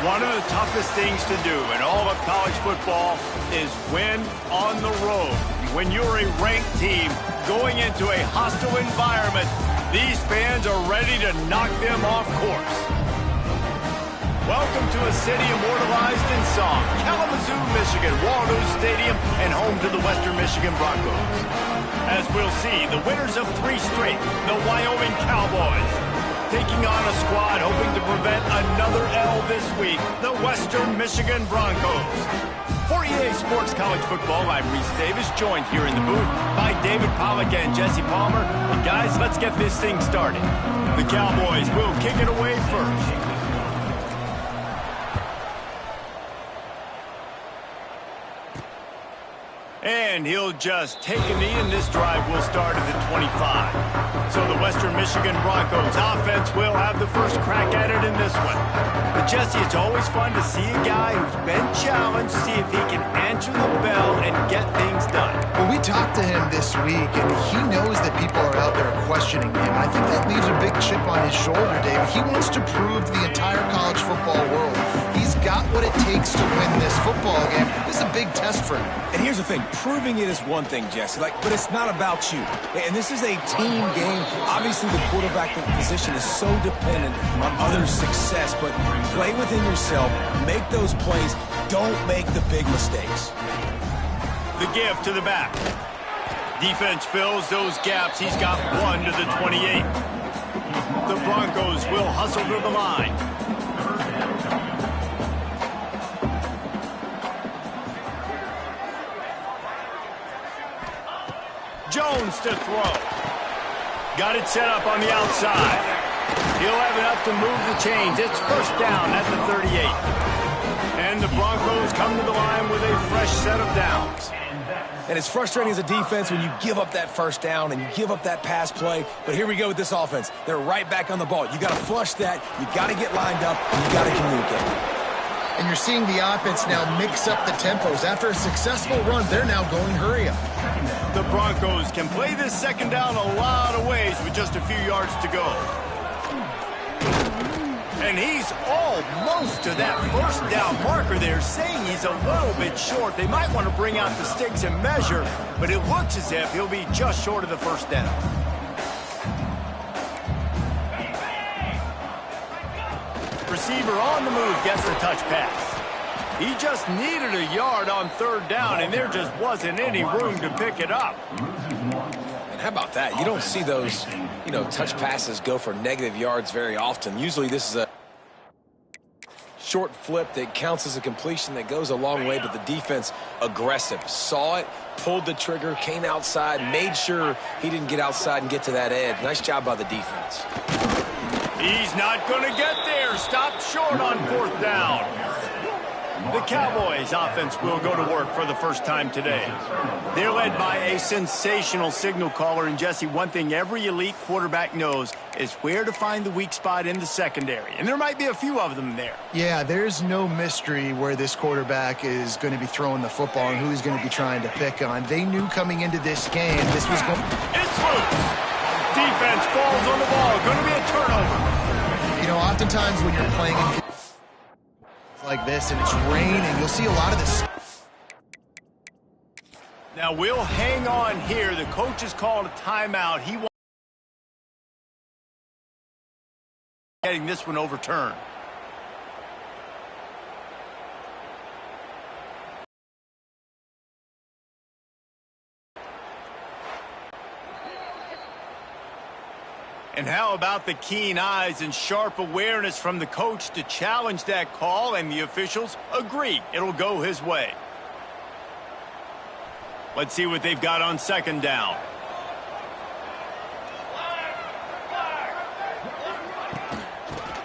One of the toughest things to do in all of college football is win on the road. When you're a ranked team going into a hostile environment, these fans are ready to knock them off course. Welcome to a city immortalized in song, Kalamazoo, Michigan, Waldo Stadium, and home to the Western Michigan Broncos. As we'll see, the winners of 3 straight, the Wyoming Cowboys, taking on a squad hoping to prevent another L this week, the Western Michigan Broncos. For EA Sports College Football, I'm Reese Davis, joined here in the booth by David Pollack and Jesse Palmer. And guys, let's get this thing started. The Cowboys will kick it away first. And he'll just take a knee, and this drive will start at the 25. So the Western Michigan Broncos offense will have the first crack at it in this one. But Jesse, it's always fun to see a guy who's been challenged, see if he can answer the bell and get things done. Well, we talked to him this week, and he knows that people are out there questioning him. I think that leaves a big chip on his shoulder, David. He wants to prove to the entire college football world he's got what it takes to win this football game. This is a big test for him. And here's the thing. Proving it is one thing, Jesse, but it's not about you. And this is a team game. Obviously, the quarterback position is so dependent on others' success, but play within yourself, make those plays, don't make the big mistakes. The give to the back. Defense fills those gaps. He's got 1 to the 28. The Broncos will hustle to the line. Jones to throw. Got it set up on the outside. He'll have enough to move the chains. It's first down at the 38. And the Broncos come to the line with a fresh set of downs. And it's frustrating as a defense when you give up that first down and you give up that pass play. But here we go with this offense. They're right back on the ball. You got to flush that. You got to get lined up. And you got to communicate. And you're seeing the offense now mix up the tempos. After a successful run, they're now going hurry up. The Broncos can play this second down a lot of ways with just a few yards to go. And he's almost to that first down marker there, saying he's a little bit short. They might want to bring out the sticks and measure, but it looks as if he'll be just short of the first down. Receiver on the move gets the touch pass. He just needed a yard on third down, and there just wasn't any room to pick it up. And how about that? You don't see those, touch passes go for negative yards very often. Usually this is a short flip that counts as a completion that goes a long way, but the defense aggressive. Saw it, pulled the trigger, came outside, made sure he didn't get outside and get to that edge. Nice job by the defense. He's not going to get there. Stopped short on fourth down. The Cowboys offense will go to work for the first time today. They're led by a sensational signal caller. And Jesse, one thing every elite quarterback knows is where to find the weak spot in the secondary. And there might be a few of them there. Yeah, there's no mystery where this quarterback is going to be throwing the football and who he's going to be trying to pick on. They knew coming into this game this was going... It's loose. Defense falls on the ball. Going to be a turnover. Oftentimes when you're playing in like this and it's raining, you'll see a lot of this. Now we'll hang on here. The coach has called a timeout. He wants getting this one overturned. And how about the keen eyes and sharp awareness from the coach to challenge that call, and the officials agree it'll go his way. Let's see what they've got on second down.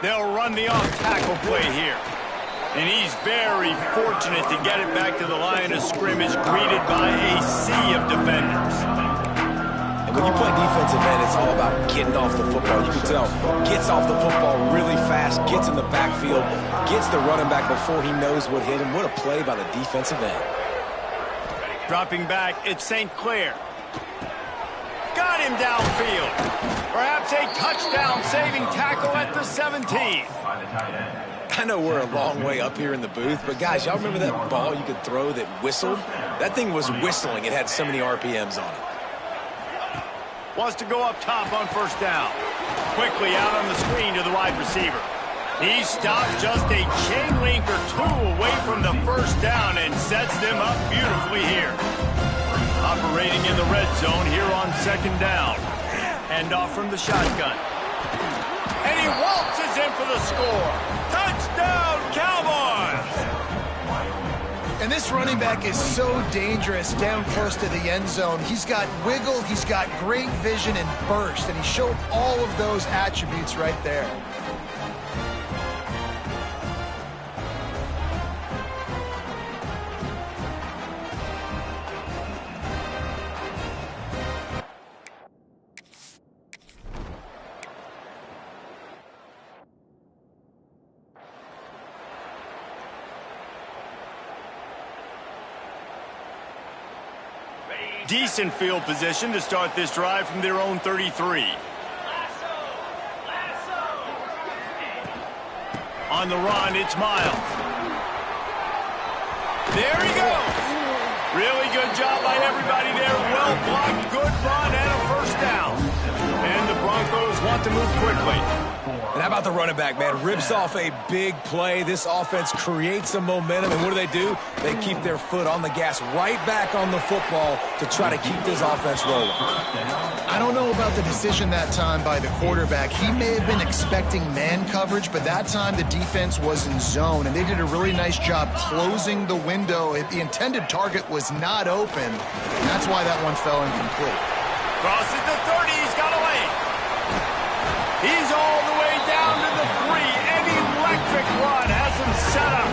They'll run the off-tackle play here. And he's very fortunate to get it back to the line of scrimmage, greeted by a sea of defenders. And when you play defensive end, it's all about getting off the football. You can tell, gets off the football really fast, gets in the backfield, gets the running back before he knows what hit him. What a play by the defensive end. Dropping back, it's St. Clair. Got him downfield. Perhaps a touchdown-saving tackle at the 17. I know we're a long way up here in the booth, but guys, y'all remember that ball you could throw that whistled? That thing was whistling. It had so many RPMs on it. Wants to go up top on first down. Quickly out on the screen to the wide receiver. He stopped just a chain link or two away from the first down and sets them up beautifully here. Operating in the red zone here on second down. Handoff from the shotgun. And he waltzes in for the score. Touchdown, Cowboys! And this running back is so dangerous down close to the end zone. He's got wiggle, he's got great vision and burst, and he showed all of those attributes right there. Decent field position to start this drive from their own 33. On the run, it's Miles. There he goes. Really good job by everybody there. Well blocked, good run, and a first down. And the Broncos want to move quickly. And how about the running back, man? Rips off a big play. This offense creates some momentum, and what do? They keep their foot on the gas right back on the football to try to keep this offense rolling. I don't know about the decision that time by the quarterback. He may have been expecting man coverage, but that time the defense was in zone, and they did a really nice job closing the window. The intended target was not open. That's why that one fell incomplete. Crosses the 30. He's got away. He's all the way down to the 3. An electric run has him set up.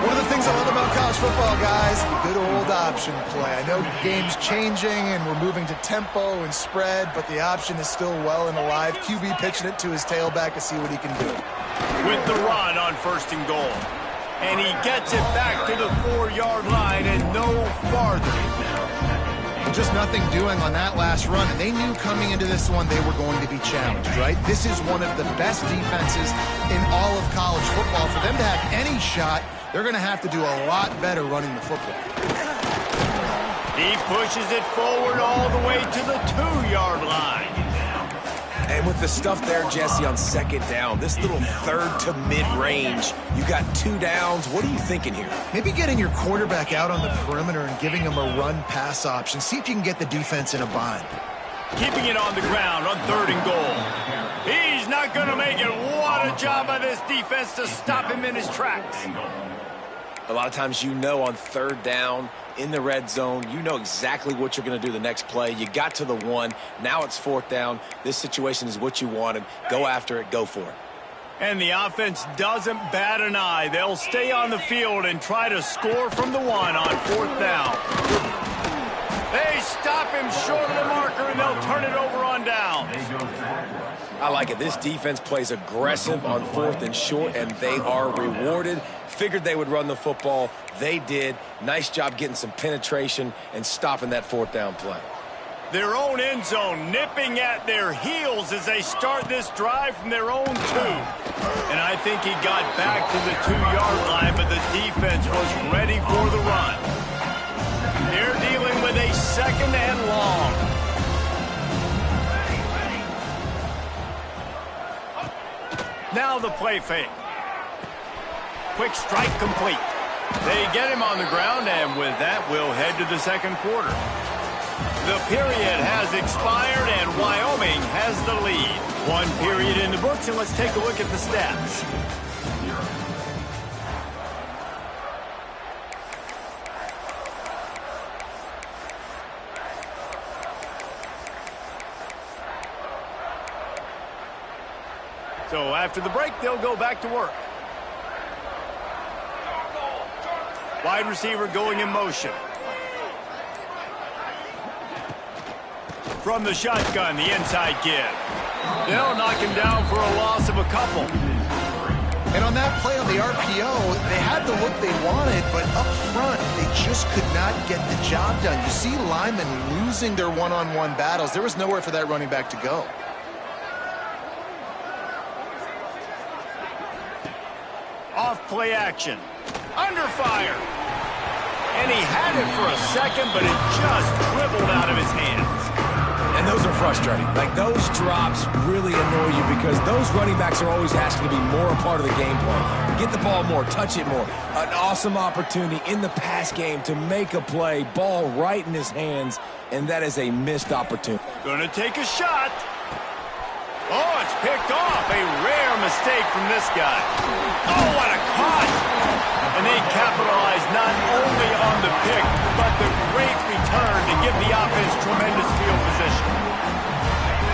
One of the things I love about college football, guys, the good old option play. I know the game's changing and we're moving to tempo and spread, but the option is still well and alive. QB pitching it to his tailback to see what he can do. With the run on first and goal. And he gets it back to the 4-yard line and no farther. Just nothing doing on that last run, and they knew coming into this one they were going to be challenged, right? This is one of the best defenses in all of college football. For them to have any shot, they're going to have to do a lot better running the football. He pushes it forward all the way to the 2-yard line. And with the stuff there, Jesse, on second down, this little third to mid-range, you got 2 downs. What are you thinking here? Maybe getting your quarterback out on the perimeter and giving him a run-pass option. See if you can get the defense in a bind. Keeping it on the ground on third and goal. He's not going to make it. What a job by this defense to stop him in his tracks. A lot of times you know on third down, in the red zone, you know exactly what you're going to do the next play. You got to the 1. Now it's fourth down. This situation is what you wanted. Go after it. Go for it. And the offense doesn't bat an eye. They'll stay on the field and try to score from the 1 on fourth down. They stop him short of the marker, and they'll turn it over on downs. I like it. This defense plays aggressive on fourth and short, and they are rewarded. Figured they would run the football. They did. Nice job getting some penetration and stopping that fourth down play. Their own end zone nipping at their heels as they start this drive from their own 2. And I think he got back to the 2-yard line, but the defense was ready for the run. They're dealing with a second and long. Now the play fake. Quick strike complete. They get him on the ground, and with that, we'll head to the second quarter. The period has expired, and Wyoming has the lead. 1 period in the books, and let's take a look at the stats. So after the break, they'll go back to work. Wide receiver going in motion. From the shotgun, the inside give. They'll knock him down for a loss of a couple. And on that play on the RPO, they had the look they wanted, but up front, they just could not get the job done. You see Lyman losing their one-on-one battles. There was nowhere for that running back to go. off play action. Under fire. And he had it for a second, but it just dribbled out of his hands. And those are frustrating. Like, those drops really annoy you because those running backs are always asking to be more a part of the game plan. Get the ball more, touch it more. An awesome opportunity in the pass game to make a play, ball right in his hands, and that is a missed opportunity. Gonna take a shot. Oh, it's picked off. A rare mistake from this guy. Oh, what a cut. And they capitalized not only on the pick, but the great return to give the offense tremendous field position.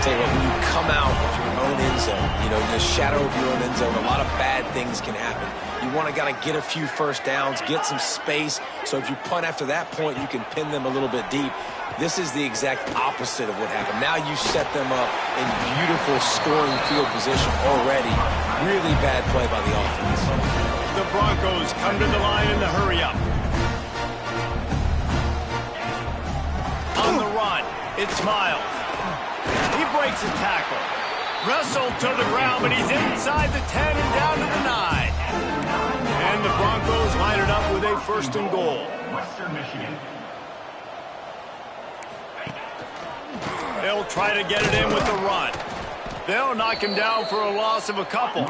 Tell you what, when you come out of your own end zone, you know, in the shadow of your own end zone, a lot of bad things can happen. You want to kind of get a few first downs, get some space, so if you punt after that point, you can pin them a little bit deep. This is the exact opposite of what happened. Now you set them up in beautiful scoring field position already. Really bad play by the offense. The Broncos come to the line in the hurry-up. On the run, it's Miles. He breaks a tackle. Wrestled to the ground, but he's inside the 10 and down to the 9. And the Broncos line it up with a 1st and goal. Western Michigan. They'll try to get it in with the run. They'll knock him down for a loss of a couple.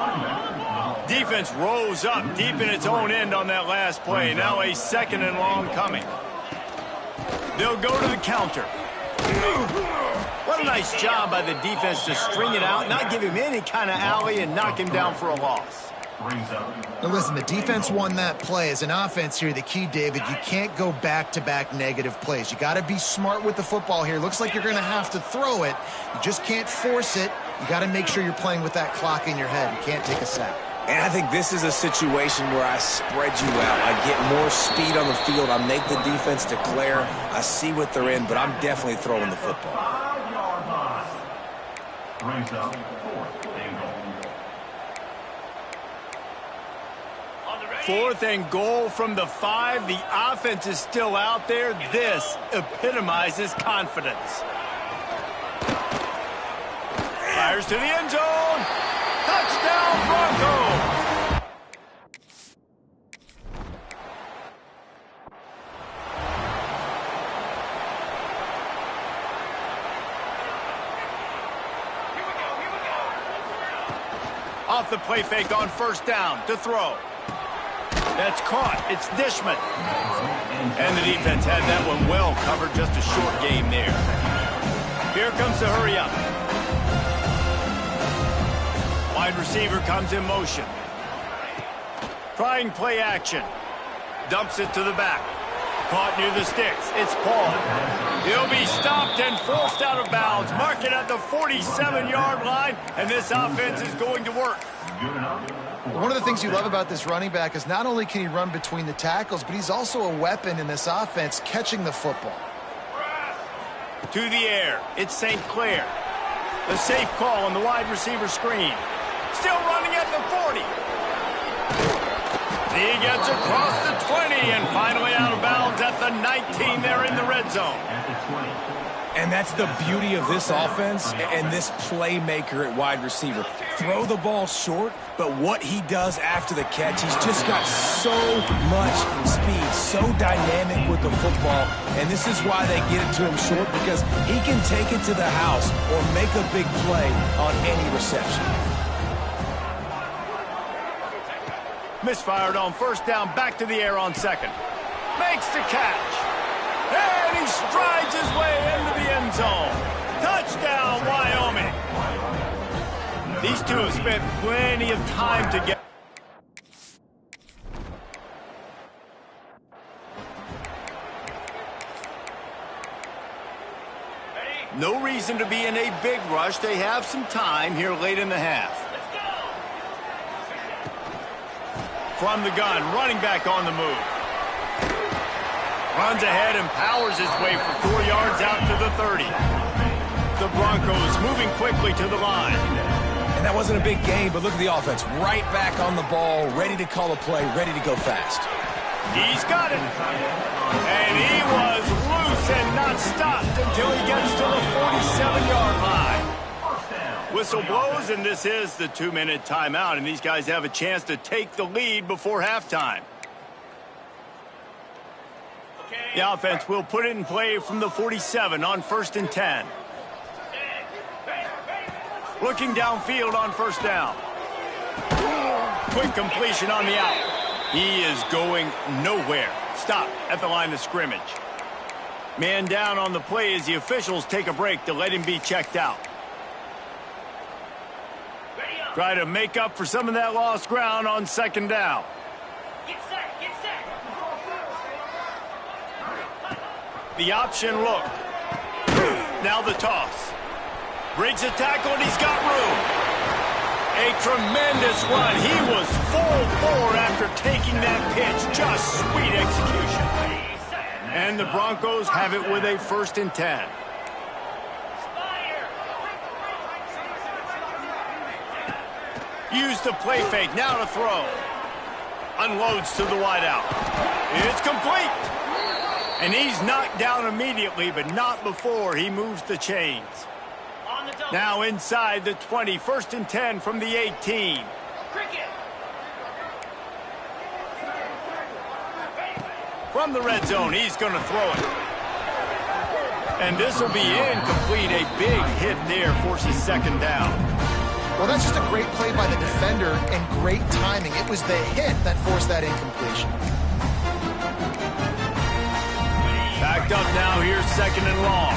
Defense rose up deep in its own end on that last play. Now a 2nd and long coming. They'll go to the counter. What a nice job by the defense to string it out, not give him any kind of alley, and knock him down for a loss. Now listen, the defense won that play. As an offense here, the key, David, you can't go back-to-back negative plays. You got to be smart with the football here. Looks like you're going to have to throw it. You just can't force it. You got to make sure you're playing with that clock in your head. You can't take a sack. And I think this is a situation where I spread you out. I get more speed on the field. I make the defense declare. I see what they're in, but I'm definitely throwing the football. 4th and goal from the 5. The offense is still out there. This epitomizes confidence. Fires to the end zone. Touchdown, Broncos! Off the play fake on 1st down to throw. That's caught. It's Dishman. And the defense had that one well covered. Just a short game there. Here comes the hurry-up. Wide receiver comes in motion. Trying play action. Dumps it to the back. Caught near the sticks. It's Paul. He'll be stopped and forced out of bounds. Mark it at the 47-yard line, and this offense is going to work. One of the things you love about this running back is not only can he run between the tackles, but he's also a weapon in this offense catching the football. To the air, it's St. Clair. The safe call on the wide receiver screen. Still running at the 40. He gets across the 20 and finally out of bounds at the 19 there in the red zone. And that's the beauty of this offense and this playmaker at wide receiver. Throw the ball short, but what he does after the catch, he's just got so much speed, so dynamic with the football. And this is why they get it to him short, because he can take it to the house or make a big play on any reception. Misfired on 1st down, back to the air on 2nd. Makes the catch. And he strides his way into the end zone. Touchdown, Wyoming. These two have spent plenty of time together. No reason to be in a big rush. They have some time here late in the half. From the gun, running back on the move. Runs ahead and powers his way for 4 yards out to the 30. The Broncos moving quickly to the line. And that wasn't a big game, but look at the offense. Right back on the ball, ready to call a play, ready to go fast. He's got it. And he was loose and not stopped until he gets to the 47-yard line. Whistle blows, and this is the 2-minute timeout, and these guys have a chance to take the lead before halftime. The offense will put it in play from the 47 on 1st and 10. Looking downfield on 1st down. Quick completion on the out. He is going nowhere. Stop at the line of scrimmage. Man down on the play as the officials take a break to let him be checked out. Try to make up for some of that lost ground on 2nd down. Get set, get set. The option look. Now the toss. Breaks a tackle and he's got room. A tremendous run. He was full forward after taking that pitch. Just sweet execution. And the Broncos have it with a 1st and 10. Use the play fake, now to throw. Unloads to the wideout. It's complete. And he's knocked down immediately, but not before he moves the chains. Now inside the 20, 1st and 10 from the 18. From the red zone, he's going to throw it. And this will be incomplete. A big hit there forces 2nd down. Well, that's just a great play by the defender and great timing. It was the hit that forced that incompletion. Backed up now, here's 2nd and long.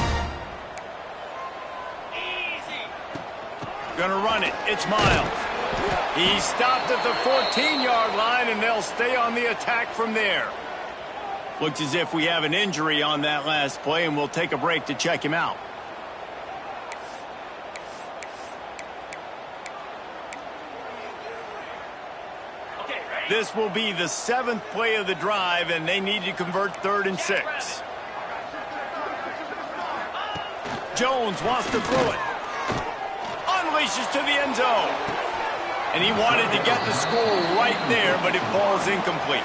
Gonna run it, it's Miles. He stopped at the 14-yard line, and they'll stay on the attack from there. Looks as if we have an injury on that last play, and we'll take a break to check him out. This will be the 7th play of the drive, and they need to convert 3rd and 6. Jones wants to throw it. Unleashes to the end zone. And he wanted to get the score right there, but it falls incomplete.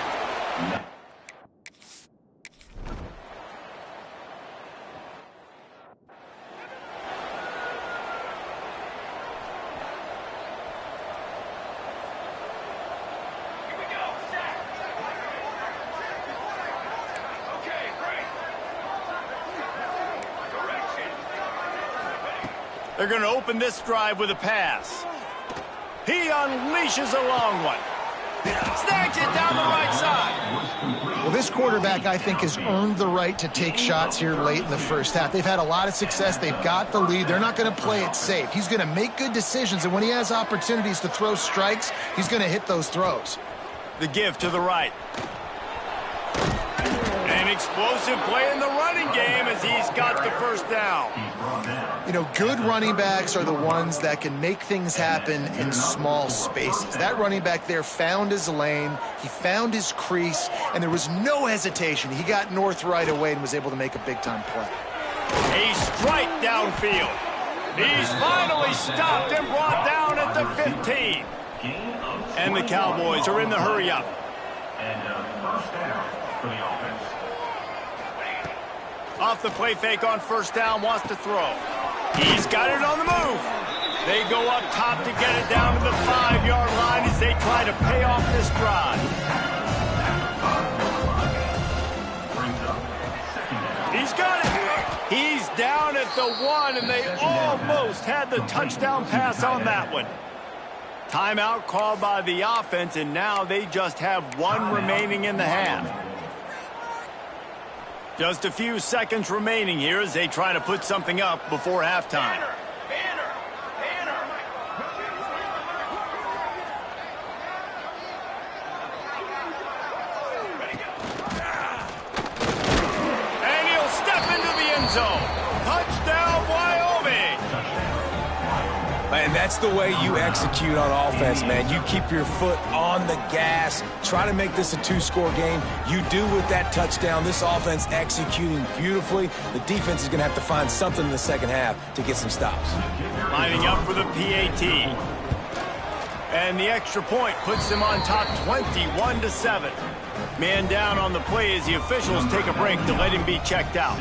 They're going to open this drive with a pass. He unleashes a long one. Snags it down the right side. Well, this quarterback, I think, has earned the right to take shots here late in the first half. They've had a lot of success. They've got the lead. They're not going to play it safe. He's going to make good decisions, and when he has opportunities to throw strikes, he's going to hit those throws. The give to the right. An explosive play in the running game as he's got the 1st down. You know, good running backs are the ones that can make things happen in small spaces. That running back there found his lane, he found his crease, and there was no hesitation. He got north right away and was able to make a big-time play. A strike downfield. He's finally stopped and brought down at the 15. And the Cowboys are in the hurry-up. And 1st down for the offense. Off the play fake on 1st down, wants to throw. He's got it on the move. They go up top to get it down to the 5-yard line as they try to pay off this drive. He's got it. He's down at the 1, and they almost had the touchdown pass on that one. Timeout called by the offense, and now they just have 1 remaining in the half. Just a few seconds remaining here as they try to put something up before halftime. And he'll step into the end zone. Touchdown, Wyoming! Man, that's the way you execute on offense, man. You keep your foot on the gas, try to make this a 2-score game. You do with that touchdown. This offense executing beautifully. The defense is going to have to find something in the second half to get some stops. Lining up for the PAT. And the extra point puts them on top 21-7. Man down on the play as the officials take a break to let him be checked out.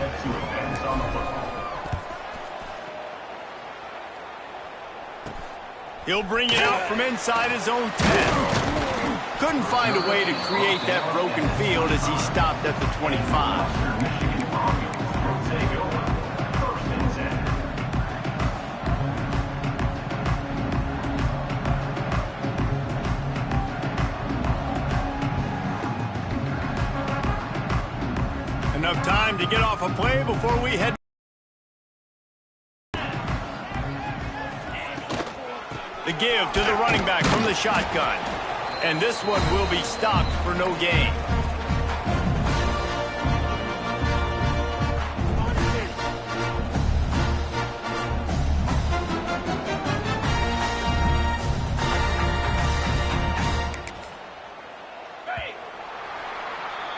He'll bring it out from inside his own 10. Couldn't find a way to create that broken field as he stopped at the 25. Michigan Broncos will take over. First and 10. Enough time to get off a play before we head. The give to the running back from the shotgun. And this one will be stopped for no gain.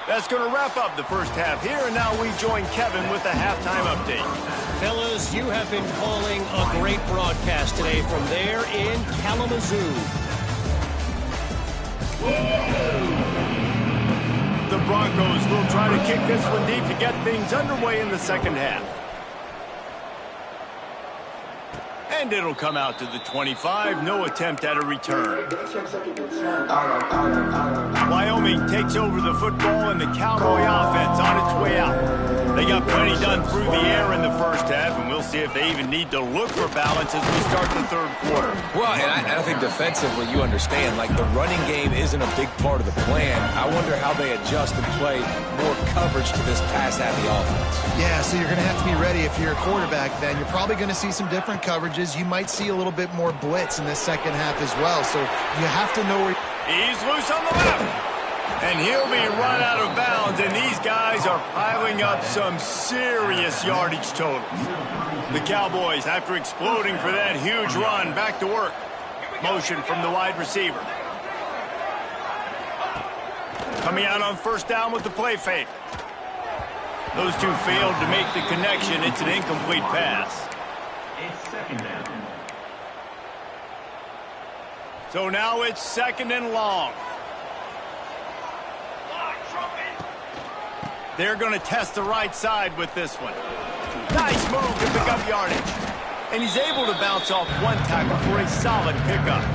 That's going to wrap up the first half here, and now we join Kevin with the halftime update. Fellas, you have been calling a great broadcast today from there in Kalamazoo. The Broncos will try to kick this one deep to get things underway in the second half. And it'll come out to the 25. No attempt at a return. Wyoming takes over the football, and the Cowboy offense on its way out. They got plenty done through the air in the first half, and we'll see if they even need to look for balance as we start the third quarter. Well, and I think defensively, you understand, like the running game isn't a big part of the plan. I wonder how they adjust and play more coverage to this pass-happy offense. Yeah, so you're going to have to be ready if you're a quarterback then. You're probably going to see some different coverages. You might see a little bit more blitz in this second half as well, so you have to know where... He's loose on the left. And he'll be run out of bounds, and these guys are piling up some serious yardage totals. The Cowboys, after exploding for that huge run, back to work. Motion from the wide receiver. Coming out on first down with the play fake. Those two failed to make the connection. It's an incomplete pass. It's second down. So now it's second and long. They're going to test the right side with this one. Nice move to pick up yardage. And he's able to bounce off one tackle for a solid pickup.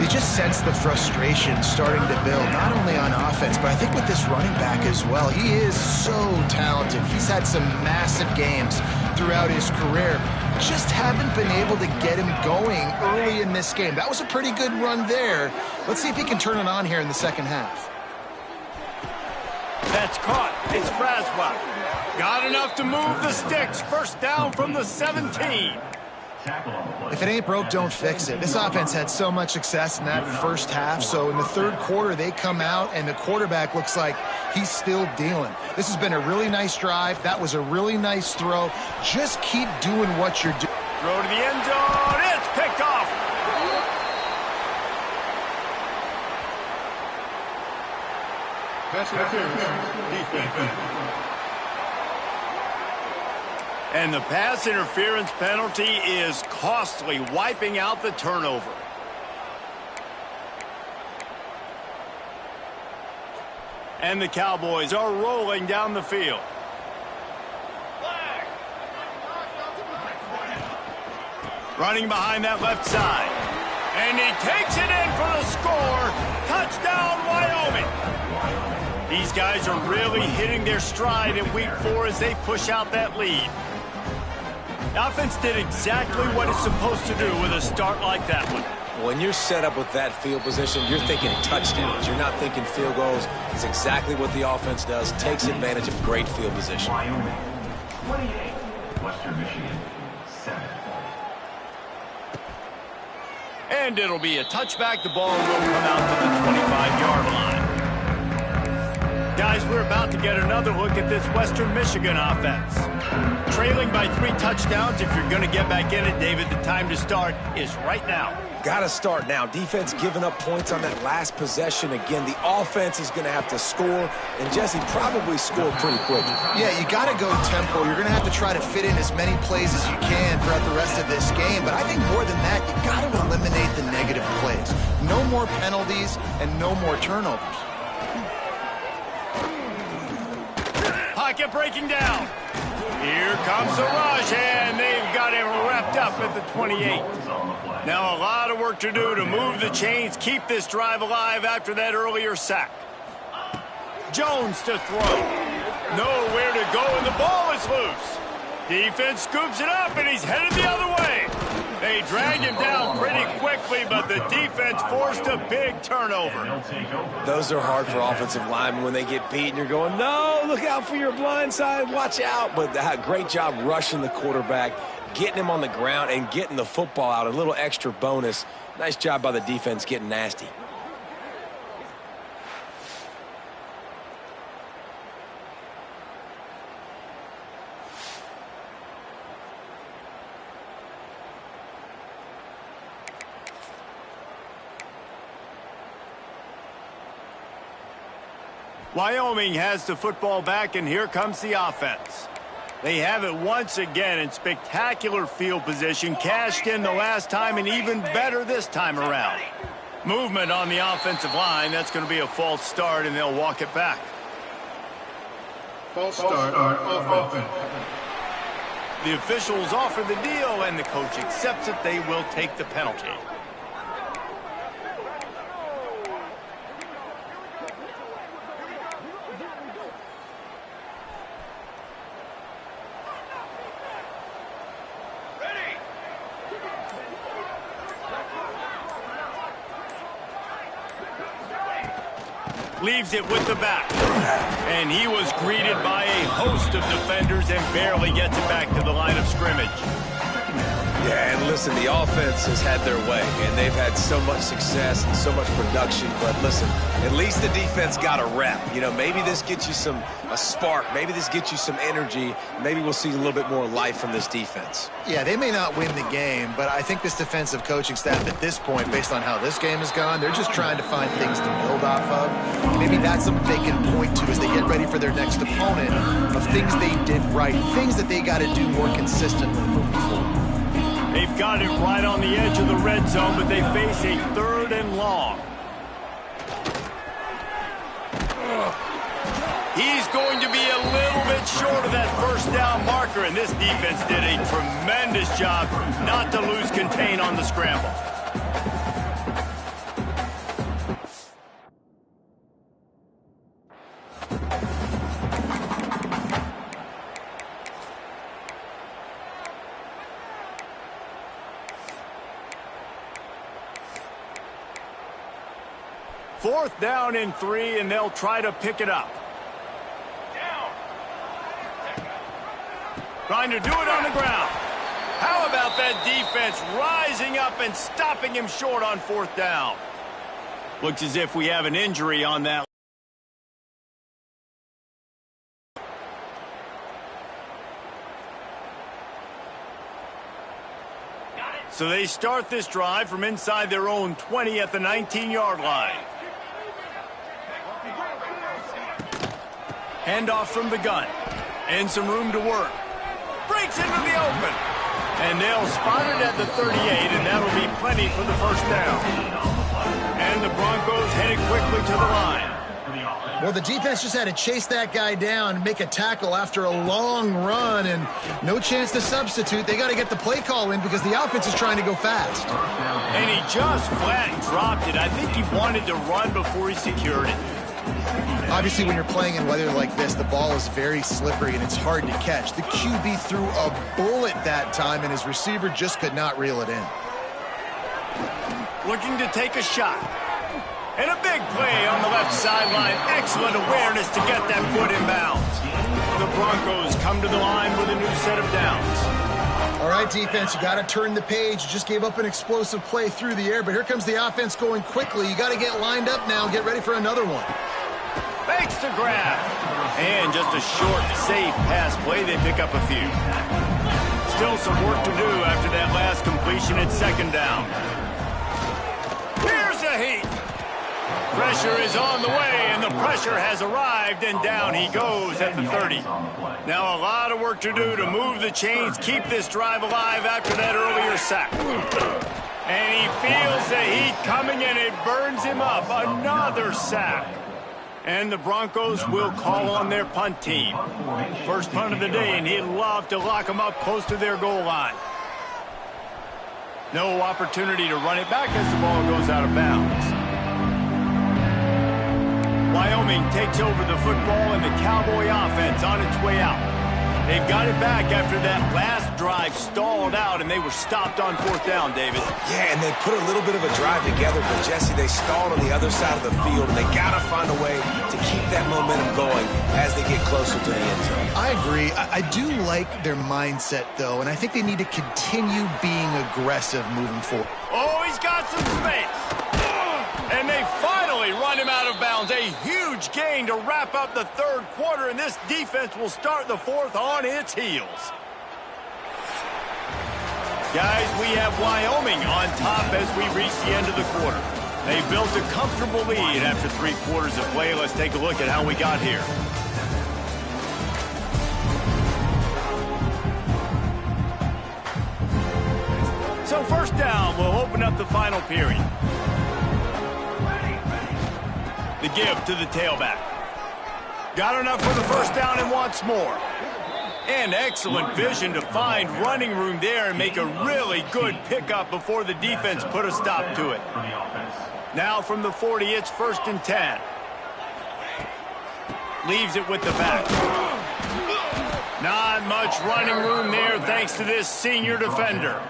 You just sense the frustration starting to build, not only on offense, but I think with this running back as well. He is so talented. He's had some massive games throughout his career. Just haven't been able to get him going early in this game. That was a pretty good run there. Let's see if he can turn it on here in the second half. That's caught. It's Braswell. Got enough to move the sticks. First down from the 17. If it ain't broke, don't fix it. This offense had so much success in that first half, so in the third quarter, they come out, and the quarterback looks like he's still dealing. This has been a really nice drive. That was a really nice throw. Just keep doing what you're doing. Throw to the end zone. It's picked off. And the pass interference penalty is costly, wiping out the turnover. And the Cowboys are rolling down the field. Running behind that left side. And he takes it in for the score. Touchdown, Wyoming. These guys are really hitting their stride in week 4 as they push out that lead. The offense did exactly what it's supposed to do with a start like that one. When you're set up with that field position, you're thinking touchdowns. You're not thinking field goals. It's exactly what the offense does. Takes advantage of great field position. Wyoming, 28. Western Michigan, 7. And it'll be a touchback. The ball will come out to the 25-yard line. Guys, we're about to get another look at this Western Michigan offense. Trailing by 3 touchdowns. If you're going to get back in it, David, the time to start is right now. Got to start now. Defense giving up points on that last possession. Again, the offense is going to have to score, and Jesse probably scored pretty quick. Yeah, you got to go tempo. You're going to have to try to fit in as many plays as you can throughout the rest of this game. But I think more than that, you got to eliminate the negative plays. No more penalties and no more turnovers. Pocket breaking down. Here comes the rush, and they've got him wrapped up at the 28. Now a lot of work to do to move the chains, keep this drive alive after that earlier sack. Jones to throw. Nowhere to go, and the ball is loose. Defense scoops it up, and he's headed the other way. They drag him down pretty quickly, but the defense forced a big turnover. Those are hard for offensive linemen when they get beat, and you're going, no, look out for your blind side, watch out. But great job rushing the quarterback, getting him on the ground, and getting the football out. A little extra bonus. Nice job by the defense getting nasty. Wyoming has the football back, and here comes the offense. They have it once again in spectacular field position, cashed in the last time, and even better this time around. Movement on the offensive line. That's going to be a false start, and they'll walk it back. False start offense. The officials offer the deal, and the coach accepts it. They will take the penalty. Leaves it with the back. And he was greeted by a host of defenders and barely gets it back to the line of scrimmage. Yeah, and listen, the offense has had their way, and they've had so much success and so much production. But listen, at least the defense got a rep. You know, maybe this gets you a spark. Maybe this gets you some energy. Maybe we'll see a little bit more life from this defense. Yeah, they may not win the game, but I think this defensive coaching staff at this point, based on how this game has gone, they're just trying to find things to build off of. Maybe that's something they can point to as they get ready for their next opponent, of things they did right, things that they got to do more consistently moving forward. They've got it right on the edge of the red zone, but they face a 3rd and long. He's going to be a little bit short of that first down marker, and this defense did a tremendous job not to lose contain on the scramble. Fourth down and 3, and they'll try to pick it up. Trying to do it on the ground. How about that defense rising up and stopping him short on 4th down? Looks as if we have an injury on that. So they start this drive from inside their own 20 at the 19-yard line. Handoff from the gun. And some room to work. Breaks into the open. And they'll spot it at the 38, and that'll be plenty for the first down. And the Broncos headed quickly to the line. Well, the defense just had to chase that guy down and make a tackle after a long run, and no chance to substitute. They got to get the play call in because the offense is trying to go fast. And he just flat dropped it. I think he wanted to run before he secured it. Obviously, when you're playing in weather like this, the ball is very slippery and it's hard to catch. The QB threw a bullet that time, and his receiver just could not reel it in. Looking to take a shot. And a big play on the left sideline. Excellent awareness to get that foot in bounds. The Broncos come to the line with a new set of downs. All right, defense, you got to turn the page. You just gave up an explosive play through the air, but here comes the offense going quickly. You got to get lined up now and get ready for another one. Fakes to grab. And just a short, safe pass play. They pick up a few. Still some work to do after that last completion at 2nd down. Here's a heat. Pressure is on the way, and the pressure has arrived, and down he goes at the 30. Now a lot of work to do to move the chains, keep this drive alive after that earlier sack. And he feels the heat coming, and it burns him up. Another sack. And the Broncos will call on their punt team. First punt of the day, and he'd love to lock them up close to their goal line. No opportunity to run it back as the ball goes out of bounds. Wyoming takes over the football, and the Cowboy offense on its way out. They've got it back after that last drive stalled out, and they were stopped on fourth down, David. Yeah, and they put a little bit of a drive together, but, Jesse, they stalled on the other side of the field, and they got to find a way to keep that momentum going as they get closer to the end zone. I agree. I do like their mindset, though, and I think they need to continue being aggressive moving forward. Oh, he's got some space. And they finally run him out of bounds. A huge gain to wrap up the third quarter, and this defense will start the fourth on its heels. Guys, we have Wyoming on top as we reach the end of the quarter. They built a comfortable lead after 3 quarters of play. Let's take a look at how we got here. So first down, we'll open up the final period. The give to the tailback. Got enough for the first down and wants more. And excellent vision to find running room there and make a really good pickup before the defense put a stop to it. Now from the 40, it's 1st and 10. Leaves it with the back. Not much running room there thanks to this senior defender.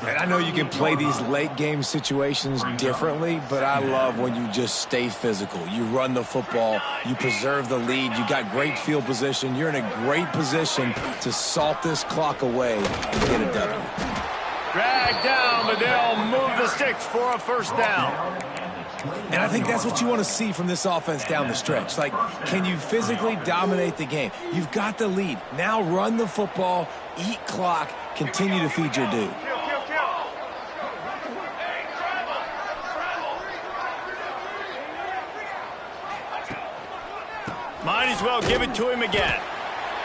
And I know you can play these late-game situations differently, but I love when you just stay physical. You run the football, you preserve the lead, you got great field position. You're in a great position to salt this clock away and get a W. Dragged down, but they'll move the sticks for a first down. And I think that's what you want to see from this offense down the stretch. Like, can you physically dominate the game? You've got the lead. Now run the football, eat clock, continue to feed your dude. Might as well give it to him again.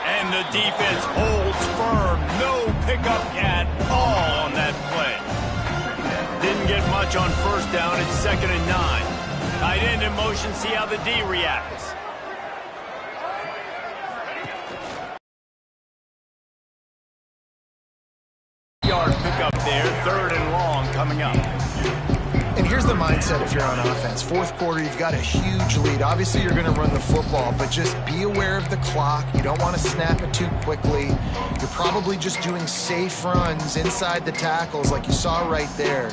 And the defense holds firm. No pickup at all on that play. Didn't get much on first down. It's 2nd and 9. Tight end in motion. See how the D reacts. Yard pickup there. 3rd and long coming up. And here's the mindset if you're on offense. Fourth quarter, you've got a huge lead. Obviously, you're going to run the football, but just be aware of the clock. You don't want to snap it too quickly. You're probably just doing safe runs inside the tackles like you saw right there.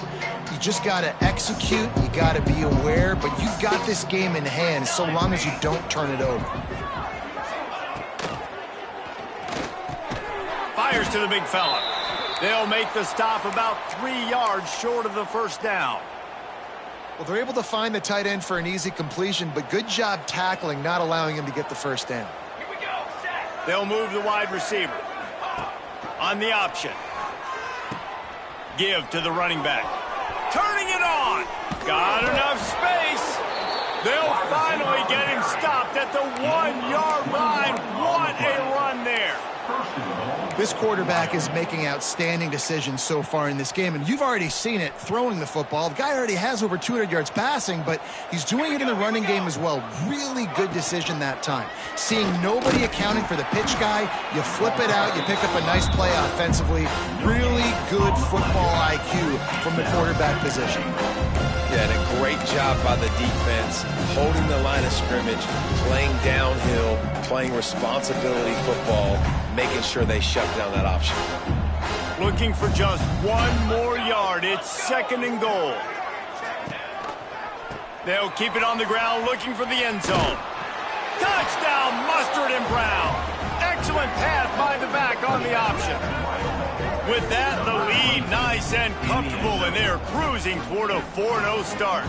You just got to execute. You got to be aware, but you've got this game in hand so long as you don't turn it over. Fires to the big fella. They'll make the stop about 3 yards short of the first down. Well, they're able to find the tight end for an easy completion, but good job tackling, not allowing him to get the first down. Here we go, set. They'll move the wide receiver. On the option. Give to the running back. Turning it on. Got enough space. They'll finally get him stopped at the 1-yard line. What a run there. This quarterback is making outstanding decisions so far in this game, and you've already seen it throwing the football. The guy already has over 200 yards passing, but he's doing it in the running game as well. Really good decision that time. Seeing nobody accounting for the pitch guy, you flip it out, you pick up a nice play offensively. Really good football IQ from the quarterback position. Yeah, and a great job by the defense, holding the line of scrimmage, playing downhill, playing responsibility football, making sure they shut down that option. Looking for just 1 more yard. It's 2nd and goal. They'll keep it on the ground, looking for the end zone. Touchdown, Mustard and Brown. Excellent pass by the back on the option. With that, the lead nice and comfortable, and they're cruising toward a 4-0 start.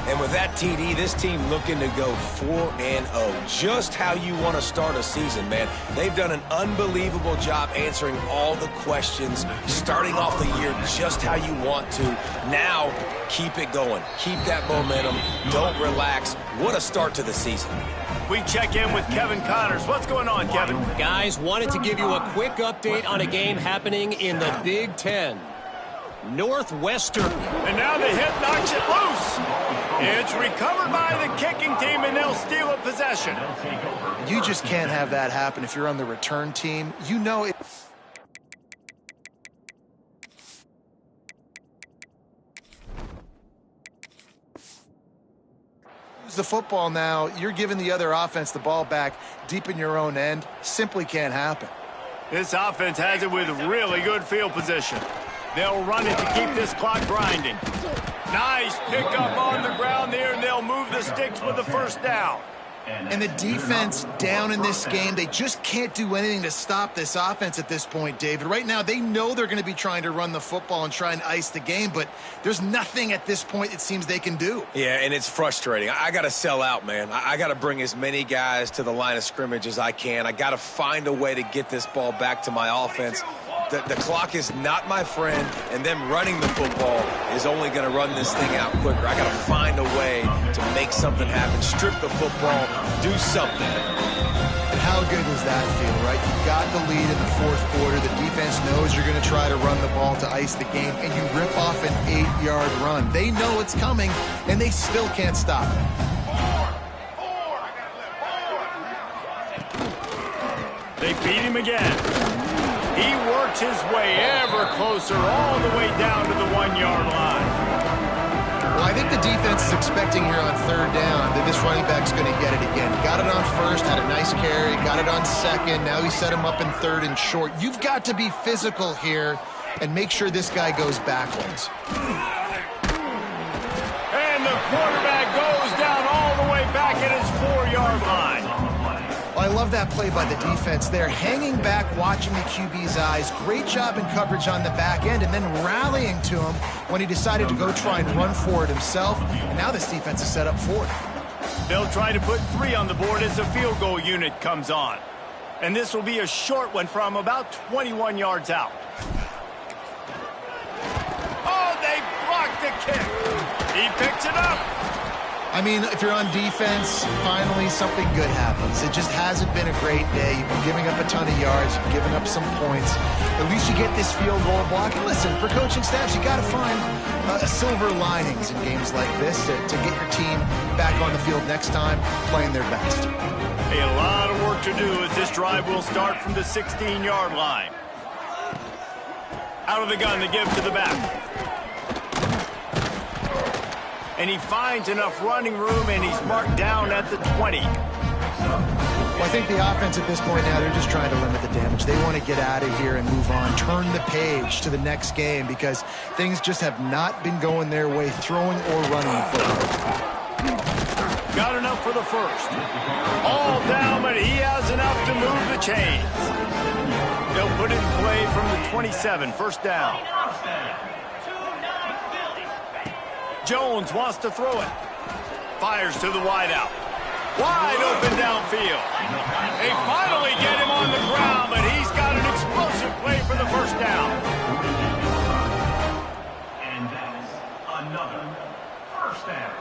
And with that TD, this team looking to go 4-0. Just how you want to start a season, man. They've done an unbelievable job answering all the questions, starting off the year just how you want to. Now, keep it going. Keep that momentum. Don't relax. What a start to the season. We check in with Kevin Connors. What's going on, Kevin? Guys, wanted to give you a quick update on a game happening in the Big Ten. Northwestern. And now the hit knocks it loose. It's recovered by the kicking team, and they'll steal a possession. You just can't have that happen if you're on the return team. You know it. The football now, you're giving the other offense the ball back deep in your own end. Simply can't happen. This offense has it with really good field position. They'll run it to keep this clock grinding. Nice pickup on the ground there, and they'll move the sticks with the first down. And the defense down in this game, they just can't do anything to stop this offense at this point, David. Right now, they know they're going to be trying to run the football and try and ice the game, but there's nothing at this point it seems they can do. Yeah, and it's frustrating. I got to sell out, man. I got to bring as many guys to the line of scrimmage as I can. I got to find a way to get this ball back to my offense. The clock is not my friend, and them running the football is only going to run this thing out quicker. I got to find a way to make something happen, strip the football, do something. How good does that feel, right? You got the lead in the fourth quarter. The defense knows you're going to try to run the ball to ice the game, and you rip off an 8-yard run. They know it's coming, and they still can't stop it. They beat him again. He works his way ever closer all the way down to the 1-yard line. Well, I think the defense is expecting here on third down that this running back's going to get it again. Got it on first, had a nice carry, got it on second. Now he set him up in third and short. You've got to be physical here and make sure this guy goes backwards. And the quarterback goes down all the way back at his 4-yard line. I love that play by the defense there. Hanging back, watching the QB's eyes. Great job in coverage on the back end, and then rallying to him when he decided to go try and run for it himself. And now this defense is set up for it. They'll try to put 3 on the board as the field goal unit comes on. And this will be a short one from about 21 yards out. Oh, they blocked the kick. He picks it up. I mean, if you're on defense, finally something good happens. It just hasn't been a great day. You've been giving up a ton of yards. You've given up some points. At least you get this field goal block. And listen, for coaching staffs, you got to find silver linings in games like this to get your team back on the field next time playing their best. A lot of work to do as this drive will start from the 16-yard line. Out of the gun to give to the back. And he finds enough running room, and he's marked down at the 20. Well, I think the offense at this point now, they're just trying to limit the damage. They want to get out of here and move on, turn the page to the next game because things just have not been going their way, throwing or running the football. Got enough for the first. All down, but he has enough to move the chains. They'll put it in play from the 27, first down. Jones wants to throw it. Fires to the wideout. Wide open downfield. They finally get him on the ground, but he's got an explosive play for the first down. And that's another first down.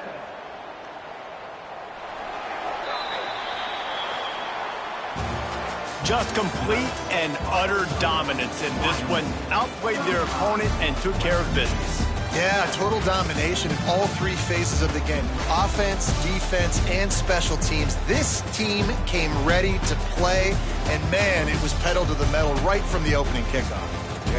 Just complete and utter dominance in this one. Outplayed their opponent and took care of business. Yeah, total domination in all 3 phases of the game. Offense, defense, and special teams. This team came ready to play, and man, it was pedal to the metal right from the opening kickoff.